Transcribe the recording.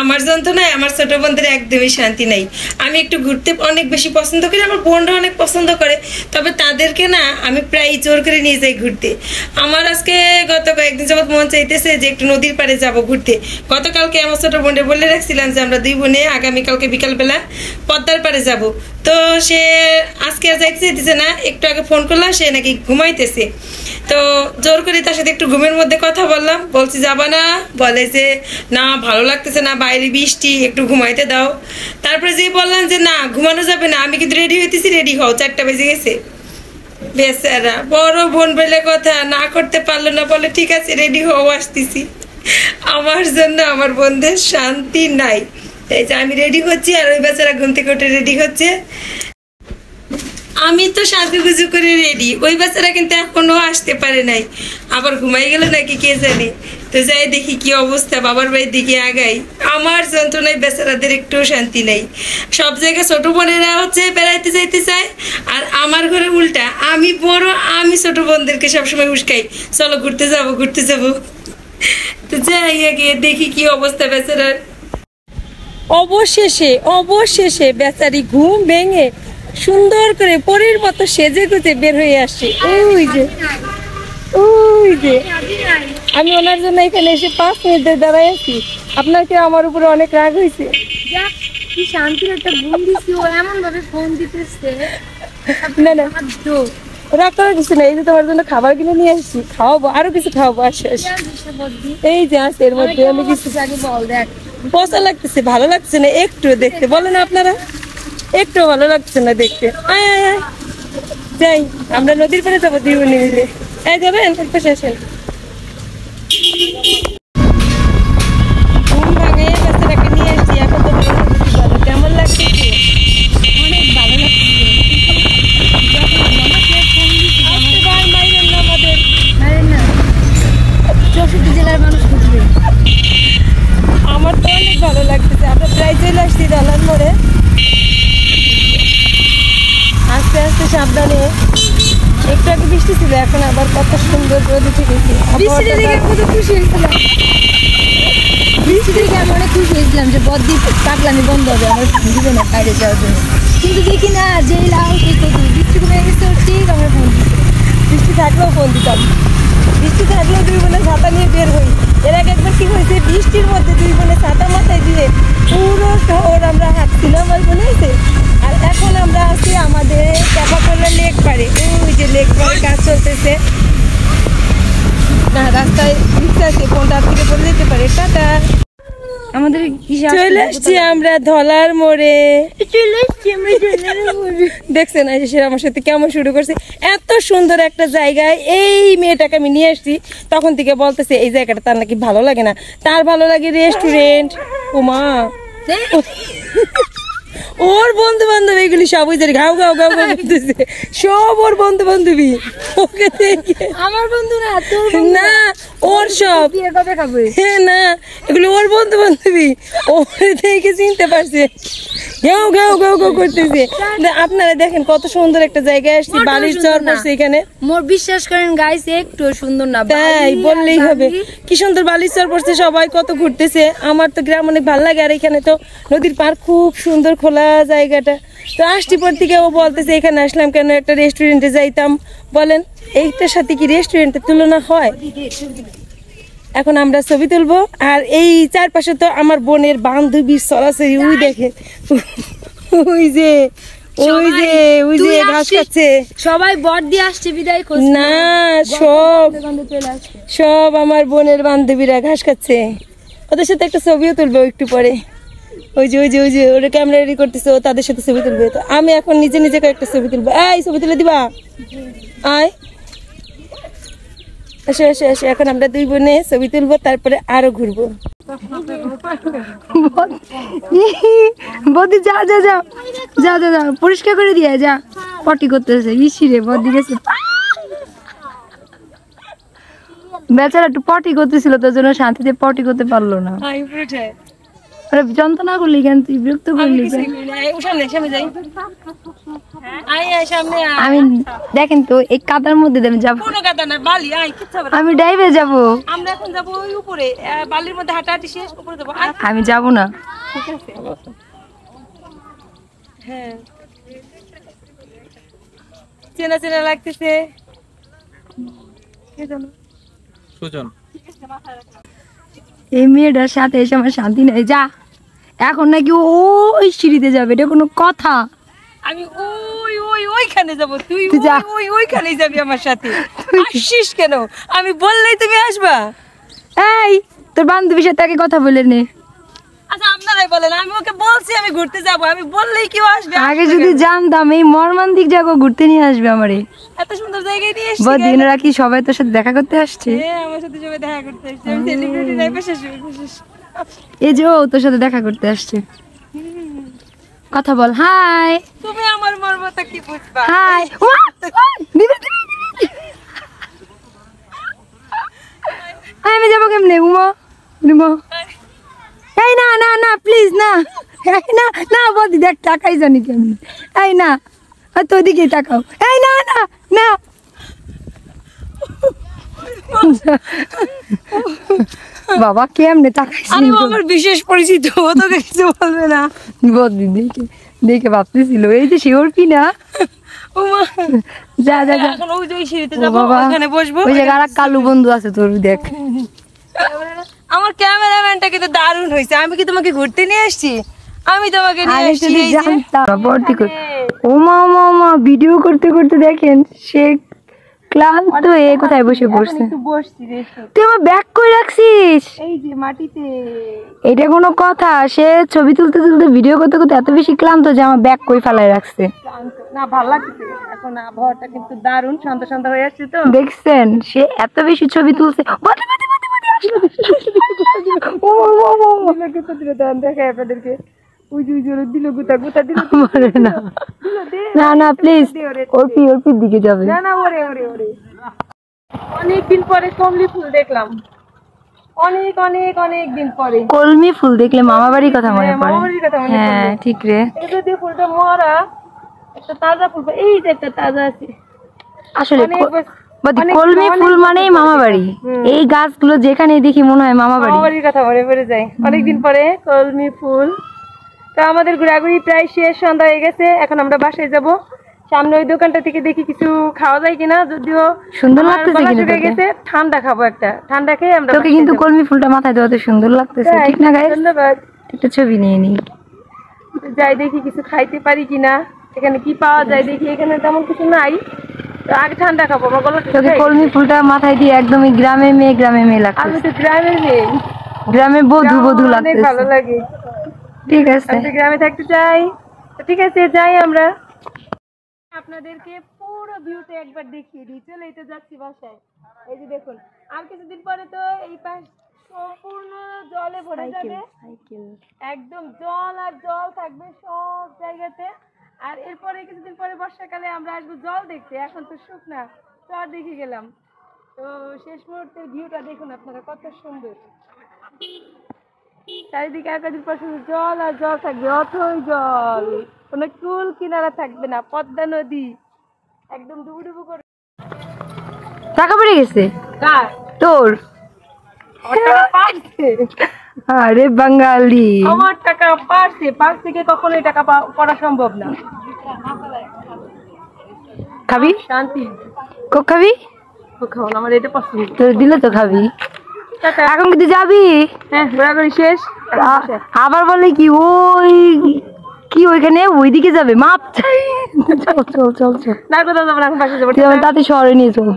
আমার যন্ত্রণায় আমার ছোট বোনদের একদমই শান্তি নাই। আমি একটু ঘুরতে অনেক বেশি পছন্দ করি, আমার বোনরা অনেক পছন্দ করে, তবে তাদেরকে না আমি প্রায় জোর করে নিয়ে যাই ঘুরতে। আমার আজকে গত কয়েকদিন যাবত মন চাইতেছে যে একটু নদীর পাড়ে যাব ঘুরতে। গতকালকে আমার ছোট বোনদের বলে রাখছিলাম যে আমরা দুই বোনে আগামীকালকে বিকালবেলা পদ্মার পাড়ে যাব। তো সে আজকে আর যাইতে চাইতেছে না, একটু আগে ফোন করলাম, সে নাকি ঘুমাইতেছে। তো জোর করে তার সাথে একটু ঘুমের মধ্যে কথা বললাম, বলছি যাবা না? বলে যে না ভালো লাগতেছে না, বাইরে বৃষ্টি, একটু ঘুমাইতে দাও। তারপরে যে বললাম যে না ঘুমানো যাবে না, আমি কিন্তু রেডি হইতেছি, রেডি হও, 4টা বেজে গেছে। বেচারা বড় বোন বলে কথা না করতে পারলো না, বলে ঠিক আছে রেডি হও, আসতেছি। আমার জন্য আমার বোনদের শান্তি নাই। এই যে আমি রেডি হচ্ছি আর ওই বেচারা ঘুম থেকে উঠে রেডি হচ্ছে। আমি তো সাজুগুজু করে রেডি, ওই বাচ্চারা কিন্তু এখনো আসতে পারে নাই, আবার ঘুমাই গেল নাকি কে জানে। তো যাই দেখি কি অবস্থা, বাবার বাড়ির দিকে আগাই। আমার যন্ত্রণায় বেচারাদের একটু শান্তি নেই। সব জায়গায় ছোট বোনেরা হচ্ছে বেড়াইতে যাইতে চায়, আর আমার ঘরে উল্টা, আমি বড়, আমি ছোট বোনদেরকে সবসময় উস্কাই, চলো ঘুরতে যাবো ঘুরতে যাবো। তো যাই আগে দেখি কি অবস্থা বেচারার। অবশেষে বেচারি ঘুম ভেঙে সুন্দর করে পরীর মতো সেজে গুজে বের হয়ে আসছে। ওই যে আমি ওনার জন্য এখানে এসে 5 মিনিট দাঁড়াই আছি। আপনার কি আমার উপরে অনেক রাগ হয়েছে? কি শান্তির একটা ঘুম দিছি, ও এমন ভাবে ফোন দিতেছে। না রাগ করার কিছু না, এই যে তোমার জন্য খাবার কিনে নিয়ে আসছি, খাওয়াবো, আরো কিছু খাওয়াবো। এই যে আছে এর মধ্যে আমি কিছু বল দেখ, পচা লাগতেছে, ভালো লাগছে না একটু দেখতে, বলেন আপনারা? একটু ভালো লাগছে না দেখতে। আয় আয় আয় যাই, আমরা নদীর পাড়ে যাবো 2 বোনে মিলে। এই যাবেন পাশে আসেন। ঘুম ভাঙে বাচ্চাটাকে নিয়ে আসছি, এখন তো ভালো কেমন লাগছে? অনেক ভালো লাগছে। চৌষট্টি জেলার মানুষ খুঁজবে। আমার তো অনেক ভালো লাগতেছে। আমরা প্রায় চলে আসছি ডলার মোড়ে। আস্তে আস্তে সাবধানে, একটু আগে বৃষ্টি ছিল, এখন আবার কত সুন্দর রোদ উঠে গেছে। বৃষ্টি দেখে কত খুশি হয়েছিলাম, বৃষ্টি দেখে আমি অনেক খুশি হয়েছিলাম যে বদ্বীপ পাগলামি বন্ধ হবে আমার জীবনে বাইরে যাওয়ার জন্য। কিন্তু দেখি না, যেই লাউ সেই কত বৃষ্টি কমে গেছে, ঠিক আমরা ফোন দিচ্ছি। বৃষ্টি থাকলেও ফোন দিতাম, বৃষ্টি থাকলেও 2 বোনে ছাতা নিয়ে বের হই। এর আগে একবার কি হয়েছে, বৃষ্টির মধ্যে 2 বোনে ছাতা মাথায় দিয়ে পুরো শহর আমরা হাঁটছিলাম, আর মনে হয়েছে। আর এখন আমরা আছি আমাদের চাপাকলা লেক পাড়ে। ওই যে লেক পাড়ে কাজ চলতেছে না, রাস্তায় রিক্সা আছে, কোনটা থেকে পড়ে যেতে পারে। টাটা, আমাদের চলে আসছি আমরা ধলার মোড়ে। দেখছেন সে আমার সাথে কেমন শুরু করছে। এত সুন্দর একটা জায়গায় এই মেয়েটাকে আমি নিয়ে আসছি, তখন থেকে বলতেছে এই জায়গাটা তার নাকি ভালো লাগে না, তার ভালো লাগে রেস্টুরেন্ট। ওমা, ওর বন্ধু বান্ধব এগুলি সব ওই জায়গায় ঘাউ ঘাউ ঘাউ ঘাউ করতেছে, সব ওর বন্ধু বান্ধবী। ওকে দেখে আমার বন্ধু না, না ওর সব, হ্যাঁ না এগুলো ওর বন্ধু বান্ধবী, ওরে দেখে চিনতে পারছে, ঘাউ ঘাউ ঘাউ ঘাউ করতেছে। আপনারা দেখেন কত সুন্দর একটা জায়গায় আসছি, বালির চর পড়ছে এখানে। মোর বিশ্বাস করেন গাইস, একটু সুন্দর না, তাই বললেই হবে। কি সুন্দর বালির চর পড়ছে, সবাই কত ঘুরতেছে। আমার তো গ্রাম অনেক ভালো লাগে, আর এখানে তো নদীর পার, খুব সুন্দর খোলা জায়গাটা। তো আসছি পর থেকে ও বলতেছে এখানে আসলাম কেন, একটা রেস্টুরেন্টে যাইতাম। বলেন এইটার সাথে কি রেস্টুরেন্টের তুলনা হয়? এখন আমরা ছবি তুলবো, আর এই চারপাশে তো আমার বোনের বান্ধবীর সরাসরি, ওই দেখে ওই যে ঘাস খাচ্ছে। সবাই বট দিয়ে আসছে বিদায় করছে না, সব আমার বোনের বান্ধবীরা ঘাস খাচ্ছে। ওদের সাথে একটা ছবিও তুলবো একটু পরে। ওই যে ওরা ক্যামেরা রেডি করতেছে, ও তাদের সাথে ছবি তুলবে। তো আমি এখন নিজে একটা ছবি তুলবো। এই ছবি তুলে দিবা? আয় এসে এসে এসে, এখন আমরা 2 বোনে ছবি তুলবো, তারপরে আরো ঘুরবো। বদি যা যা যা যা যা যা পরিষ্কার করে দিয়ে যা, পটি করতেছে ইসিরে বদি গেছে। বেচারা একটু পটি করতেছিল, তোর জন্য শান্তিতে পটি করতে পারলো না। আরে যন্ত্রণা করলি কেন তুই বিরক্ত করলি কেন? আমি দেখেন তো এই কাদার মধ্যে আমি যাবো, আমি ডাইভে যাবো, আমরা এখন যাবো ওই উপরে বালির মধ্যে হাঁটাহাঁটি শেষ উপরে যাবো। আমি যাবো না। ঠিক আছে হ্যাঁ চেনা চেনা লাগতেছে। সুজন এই মেয়েটার সাথে এসে আমার শান্তি নেই। যা এখন নাকি ওই সিঁড়িতে যাবে, এটা কোনো কথা? আমি ওই ওই ওইখানে যাবো, তুই তুই যা। ওই ওইখানে যাবি আমার সাথে। আসিস কেন? আমি বললেই তুমি আসবা? এই তোর বান্ধবীর সাথে আগে কথা বলে নে। আচ্ছা আপনারাই বলেন, আমি ওকে বলছি আমি ঘুরতে যাবো, আমি বললেই কেউ আসবে? আগে যদি জানতাম এই মর্মান্তিক জায়গা ঘুরতে নিয়ে আসবে আমারে। এত সুন্দর জায়গায় নিয়ে এসেছি। দিনরা কি সবাই তোর সাথে দেখা করতে আসছে? হ্যাঁ আমার সাথে সবাই দেখা করতে এসেছে, আমি সেলিব্রিটি টাইপে শেষ। এই যে ও তোর সাথে দেখা করতে আসছে, কথা বল। হাই তুমি আমার মর্মটা কি বুঝবা? হাই। আমি যাবো কেমনে উমা? এই না না না প্লিজ না, না না বদি দেখ টাকাই জানি কেমনি। এই না তো ওদিকে তাকাও। এই না না না বাবা কেমনে তাকাইছি? আরে আমার বিশেষ পরিচিত, ও তোকে কিছু বলবে না। বদি দেখে দেখে ভাবতেছিল এই যে শিওর কি না। ওমা যা যা যা এখন ওই যে ওই সিঁড়িতে ও যাবো, বাবা, ওখানে বসবো। ওই জায়গায় আর এক কালু বন্ধু আছে তোর, দেখ। আমার ক্যামেরাম্যানটা কিন্তু দারুণ হয়েছে। আমি কি তোমাকে ঘুরতে নিয়ে আসছি? আমি তোমাকে নিয়ে আগে আসছি যদি এই যে। জানতাম ভর্তি করে। ওমা ওমা ওমা ভিডিও করতে করতে দেখেন সে ক্লান্ত হয়ে কোথায় বসে পড়ছে। একটু বসছি রে, তুই আমার ব্যাগ কই রাখছিস? এই যে মাটিতে। এটা কোনো কথা? সে ছবি তুলতে তুলতে ভিডিও করতে করতে এত বেশি ক্লান্ত যে আমার ব্যাগ কই ফেলায় রাখছে। না ভালো লাগছে, এখন আবহাওয়াটা কিন্তু দারুণ, শান্ত শান্ত হয়ে আসছে তো। দেখছেন সে এত বেশি ছবি তুলছে। বাদি, বাদি, বাদি, বাদি, আসলো। ও, ও, ও, ও। দেখাই আপনাদেরকে। ওই যে ওরে দিল গুতা গুতা দিল। আমারে না না না প্লিজ, অর্পির দিকে যাবে। না না ওরে ওরে ওরে। অনেকদিন পরে কমলি ফুল দেখলাম, অনেক অনেক অনেক দিন পরে। কলমি ফুল দেখলে মামা বাড়ির কথা মনে পড়ে। মামা বাড়ির কথা মনে হ্যাঁ ঠিক রে। এই যে ফুলটা মরা, একটা তাজা ফুল, এই যে একটা তাজা আছে আসলে অনেক কলমি ফুল মানেই মামা বাড়ি। এই গাছগুলো যেখানে দেখি মনে হয় মামা বাড়ি। মামা বাড়ির কথা মনে পড়ে যায় অনেকদিন পরে। কলমি ফুল। তো আমাদের ঘোরাঘুরি প্রায় শেষ, সন্ধ্যা হয়ে গেছে, এখন আমরা বাসায় যাব। সামনে ওই দোকানটা থেকে দেখি কিছু খাওয়া যায় কিনা, যদিও সুন্দর লাগতেছে কিন্তু তোকে। গেছে, ঠান্ডা খাবো একটা, ঠান্ডা খেয়ে আমরা তোকে কিন্তু কলমি ফুলটা মাথায় দেওয়াতে সুন্দর লাগতেছে, ঠিক না গাইস? ধন্যবাদ। একটা ছবি নিয়ে নি। যাই দেখি কিছু খাইতে পারি কিনা, এখানে কি পাওয়া যায় দেখি। এখানে তেমন কিছু নাই, তো আগে ঠান্ডা খাবো। আমার গলা তোকে কলমি ফুলটা মাথায় দিয়ে একদমই গ্রামের মেয়ে লাগছে। আমি তো গ্রামের মেয়ে, গ্রামে বধূ অনেক লাগতেছে। ভালো লাগে। ঠিক আছে আমি তো গ্রামে থাকতে চাই। তো ঠিক আছে যাই আমরা। আপনাদেরকে পুরো ভিউটা একবার দেখিয়ে দিই। চলেই তো যাচ্ছি বাসায়। এই যে দেখুন, আর কিছুদিন পরে তো এই পাশ সম্পূর্ণ জলে ভরে যাবে, একদম জল আর জল থাকবে সব জায়গাতে। আর এরপরে কিছুদিন পরে বর্ষাকালে আমরা আসবো জল দেখতে। এখন তো শুকনা, চর দেখে গেলাম। তো শেষ মুহূর্তে ভিউটা দেখুন আপনারা, কত সুন্দর। চারিদিকে একাধিক পর শুধু জল আর জল থাকবে, অথই জল, কোনো কুল কিনারা থাকবে না, পদ্মা নদী একদম ডুবুডুবু করে। টাকা পড়ে গেছে কার? তোর? আমার টাকা পাচ্ছে। আরে বাঙালি, আমার টাকা পাচ্ছে, পাঁচ থেকে কখনোই টাকা পড়া সম্ভব না। খাবি? শান্তি। কোক খাবি? খাও, আমার এটা পছন্দ। তোর দিলে তো খাবি। এখন কিন্তু যাবি? হ্যাঁ ঘোরাঘুরি শেষ। আবার বলে কি ওই কি ওইখানে ওইদিকে যাবে, মাপ চাই। চল চল চল চল, না কোথাও যাবো না, এখন বাসে যাবো। তুই আমার তাতে শহরে নিয়ে চল।